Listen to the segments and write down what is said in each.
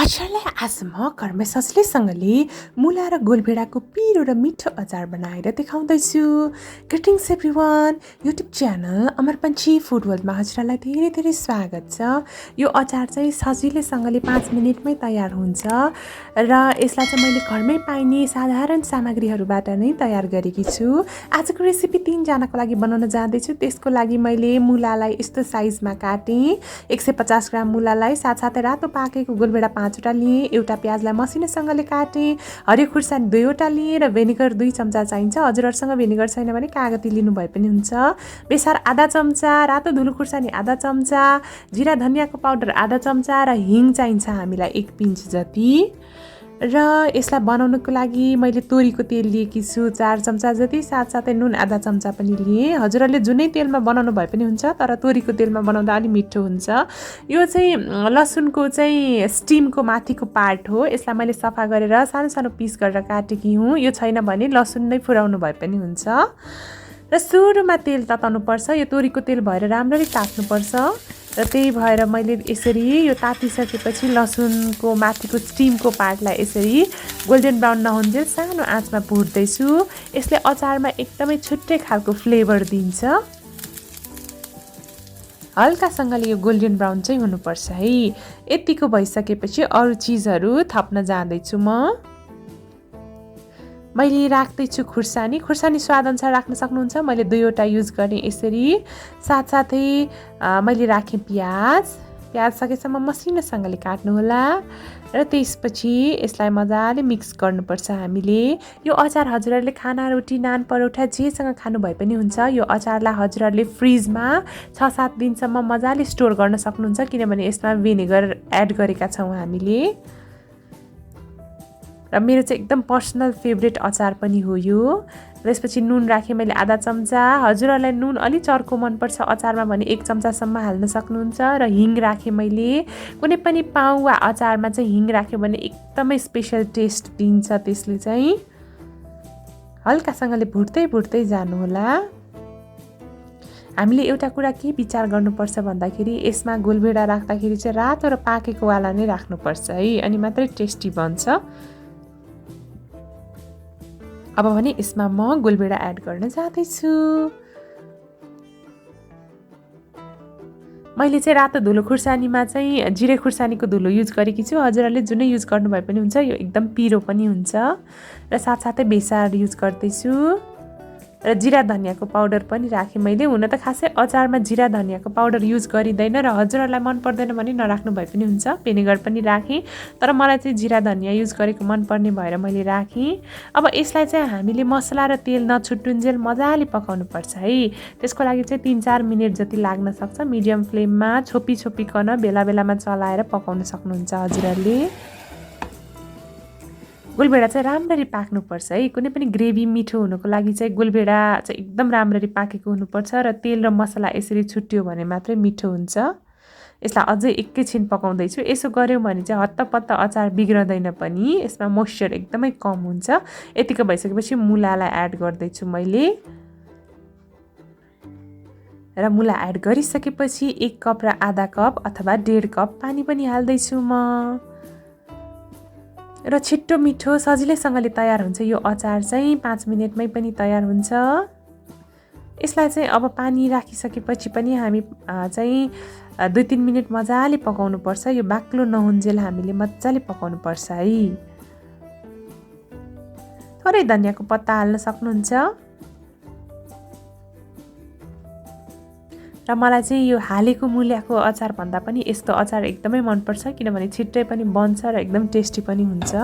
हजुरलाई आज म घरमै सजिलैसँगले मुला र गोलभेडाको पिरो र मिठो अचार बनाएर देखाउँदैछु। Greetings everyone, YouTube channel Amarpanchi food वर्ल्डमा हजुरलाई धेरै धेरै स्वागत छ। यो अचार चाहिँ सजिलैसँगले 5 मिनेटमै तयार हुन्छ र यसलाई चाहिँ मैले घरमै पाइने साधारण सामग्रीहरूबाट नै तयार गरेकी छु। आजको रेसिपी 3 जनाको लागि बनाउन जाँदैछु। त्यसको लागि मैले मुलालाई यस्तो साइजमा काटेँ। 150 ग्राम मुलालाई, साथसाथै रातो पाकेको गोलभेडा 5वटा लिएँ, एउटा प्याजलाई मसिनोसँगले काटेँ, हरियो खुर्सानी 2वटा लिएँ र भेनिगर 2 चम्चा चाहिन्छ। हजुरहरूसँग भेनिगर छैन भने कागती लिनु भए पनि हुन्छ। बेसार आधा चम्चा, रातो धुलो खुर्सानी आधा चम्चा, जिरा धनियाँको पाउडर आधा चम्चा र हिङ चाहिन्छ हामीलाई 1 पिन्च जति। र यसलाई बनाउनको लागि मैले तोरीको तेल लिएकी छु 4 चम्चा जति, साथसाथै नुन आधा चम्चा पनि लिएँ। हजुरहरूले जुनै तेलमा बनाउनु भए पनि हुन्छ, तर तोरीको तेलमा बनाउँदा अलि मिठो हुन्छ। यो चाहिँ लसुनको चाहिँ स्टिमको माथिको पार्ट हो। यसलाई मैले सफा गरेर सानो सानो पिस गरेर काटेकी हुँ। यो छैन भने लसुन नै फुराउनु भए पनि हुन्छ। र सुरुमा तेल तताउनुपर्छ। यो तोरीको तेल भएर राम्ररी तात्नुपर्छ र त्यही भएर मैले यसरी यो तातिसकेपछि लसुनको माथिको स्टिमको पार्टलाई यसरी गोल्डन ब्राउन नहुन्जेल सानो आँचमा भुट्दैछु। यसले अचारमा एकदमै छुट्टै खालको फ्लेभर दिन्छ। हल्कासँगले यो गोल्डन ब्राउन चाहिँ हुनुपर्छ है। यतिको भइसकेपछि अरू चिजहरू थप्न जाँदैछु म। मैले राख्दैछु खुर्सानी। खुर्सानी स्वादअनुसार राख्न सक्नुहुन्छ। मैले 2वटा युज गरेँ यसरी। साथसाथै मैले राखेँ प्याज सकेसम्म मसिनोसँगले काट्नुहोला र त्यसपछि यसलाई मजाले मिक्स गर्नुपर्छ हामीले। यो अचार हजुरहरूले खाना, रोटी, नान, परोठा जेसँग खानु भए पनि हुन्छ। यो अचारलाई हजुरहरूले फ्रिजमा 6-7 दिनसम्म मजाले स्टोर गर्न सक्नुहुन्छ, किनभने यसमा भिनेगर एड गरेका छौँ हामीले। र मेरो चाहिँ एकदम पर्सनल फेभरेट अचार पनि हो यो। र यसपछि नुन राखेँ मैले आधा चम्चा। हजुरहरूलाई नुन अलि चर्को मनपर्छ अचारमा भने 1 चम्चासम्म हाल्न सक्नुहुन्छ। र हिङ राखेँ मैले। कुनै पनि पाउ वा अचारमा चाहिँ हिङ राख्यो भने एकदमै स्पेसल टेस्ट दिन्छ। त्यसले चाहिँ हल्कासँगले भुट्दै जानुहोला। हामीले एउटा कुरा के विचार गर्नुपर्छ भन्दाखेरि यसमा गोलभेडा राख्दाखेरि चाहिँ रातो र पाकेको वाला नै राख्नुपर्छ है, अनि मात्रै टेस्टी बन्छ। अब भने यसमा म गोलभेडा एड गर्न जाँदैछु। मैले चाहिँ रातो धुलो खुर्सानीमा चाहिँ जिरे खुर्सानीको धुलो युज गरेकी छु। हजुरहरूले जुनै युज गर्नुभए पनि हुन्छ। यो एकदम पिरो पनि हुन्छ। र साथसाथै बेसार युज गर्दैछु र जिरा धनियाँको पाउडर पनि राखेँ मैले। हुन त खासै अचारमा जिरा धनियाँको पाउडर युज गरिँदैन र हजुरहरूलाई मन पर्दैन भने नराख्नु भए पनि हुन्छ। भेनिगर पनि राखेँ, तर मलाई चाहिँ जिरा धनियाँ युज गरेको मनपर्ने भएर मैले राखेँ। अब यसलाई चाहिँ हामीले मसला र तेल नछुट्टुन्जेल मजाले पकाउनुपर्छ है। त्यसको लागि चाहिँ 3-4 मिनट जति लाग्न सक्छ। मिडियम फ्लेममा छोपिकन बेला बेलामा चलाएर पकाउन सक्नुहुन्छ हजुरहरूले। गोलभेडा चाहिँ राम्ररी पाक्नुपर्छ है। कुनै पनि ग्रेभी मिठो हुनुको लागि चाहिँ गोलभेडा चाहिँ एकदम राम्ररी पाकेको हुनुपर्छ र तेल र मसला यसरी छुट्यो भने मात्रै मिठो हुन्छ। यसलाई अझै एकैछिन पकाउँदैछु। यसो गऱ्यौँ भने चाहिँ हत्तपत्त अचार बिग्रदैन पनि। यसमा मोइस्चर एकदमै कम हुन्छ। यतिको भइसकेपछि मुलालाई एड गर्दैछु मैले। र मुला एड गरिसकेपछि 1 कप र आधा कप अथवा 1.5 कप पानी पनि हाल्दैछु म। र छिट्टो मिठो सजिलैसँगले तयार हुन्छ यो अचार चाहिँ। 5 मिनटमै पनि तयार हुन्छ। यसलाई चाहिँ अब पानी राखिसकेपछि पनि हामी चाहिँ 2-3 मिनट मजाले पकाउनुपर्छ। यो बाक्लो नहुन्जेल हामीले मजाले पकाउनुपर्छ है। थोरै धनियाँको पत्ता हाल्न सक्नुहुन्छ। र मलाई चाहिँ यो हालेको मुलाको अचार भन्दा पनि यस्तो अचार एकदमै मनपर्छ, किनभने छिट्टै पनि बन्छ र एकदम टेस्टी पनि हुन्छ।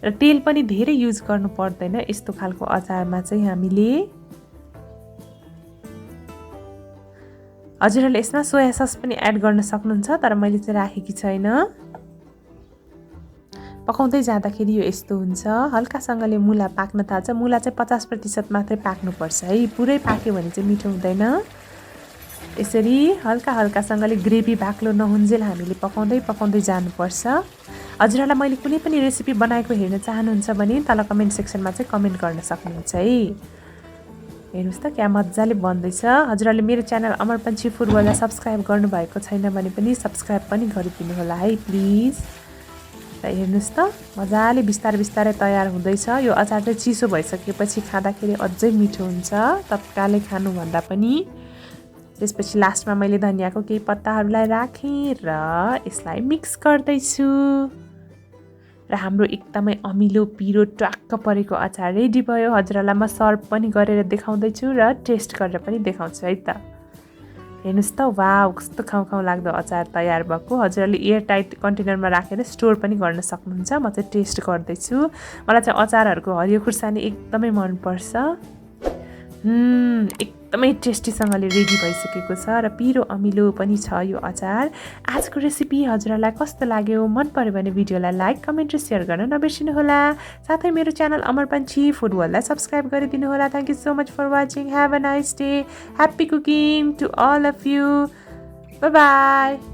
र तेल पनि धेरै युज गर्नु पर्दैन यस्तो खालको अचारमा चाहिँ हामीले। हजुरहरूले यसमा सोया सस पनि एड गर्न सक्नुहुन्छ, तर मैले चाहिँ राखेकी छैन। पकाउँदै जाँदाखेरि यो यस्तो हुन्छ। हल्कासँगले मुला पाक्न थाल्छ। मुला चाहिँ 50% मात्रै पाक्नुपर्छ है। पुरै पाक्यो भने चाहिँ मिठो हुँदैन। यसरी हल्कासँगले ग्रेभी बाक्लो नहुन्जेल हामीले पकाउँदै जानुपर्छ। हजुरहरूलाई मैले कुनै पनि रेसिपी बनाएको हेर्न चाहनुहुन्छ भने तल कमेन्ट सेक्सनमा चाहिँ कमेन्ट गर्न सक्नुहुन्छ है। हेर्नुहोस् त क्या मजाले बन्दैछ। हजुरहरूले मेरो च्यानल अमरपन्ची फुड वर्ल्डलाई सब्सक्राइब गर्नुभएको छैन भने पनि सब्सक्राइब पनि गरिदिनु होला है प्लिज। र हेर्नुहोस् त मजाले बिस्तारै तयार हुँदैछ। यो अचार चाहिँ चिसो भइसकेपछि खाँदाखेरि अझै मिठो हुन्छ तत्कालै खानुभन्दा पनि। त्यसपछि लास्टमा मैले धनियाको केही पत्ताहरूलाई राखेँ र यसलाई मिक्स गर्दैछु र हाम्रो एकदमै अमिलो पिरो ट्वाक्क परेको अचार रेडी भयो। हजुरहरूलाई म सर्भ पनि गरेर देखाउँदैछु र टेस्ट गरेर पनि देखाउँछु है त। हेर्नुहोस् त वाउ कस्तो खाउँ लाग्दो अचार तयार भएको। हजुरहरूले एयर टाइट कन्टेनरमा राखेर स्टोर पनि गर्न सक्नुहुन्छ। म चाहिँ टेस्ट गर्दैछु। मलाई चाहिँ अचारहरूको हरियो खुर्सानी एकदमै मनपर्छ। एकदमै टेस्टीसँगले रेडी भइसकेको छ र पिरो अमिलो पनि छ यो अचार। आजको रेसिपी हजुरहरूलाई कस्तो लाग्यो? मन पर्यो भने भिडियोलाई लाइक कमेन्ट र सेयर गर्न नबिर्सिनुहोला। साथै मेरो च्यानल अमरपन्ची फुड वर्ल्डलाई सब्सक्राइब गरिदिनु होला। Thank you so much for watching. Have a nice day. Happy cooking to all of you. Bye by.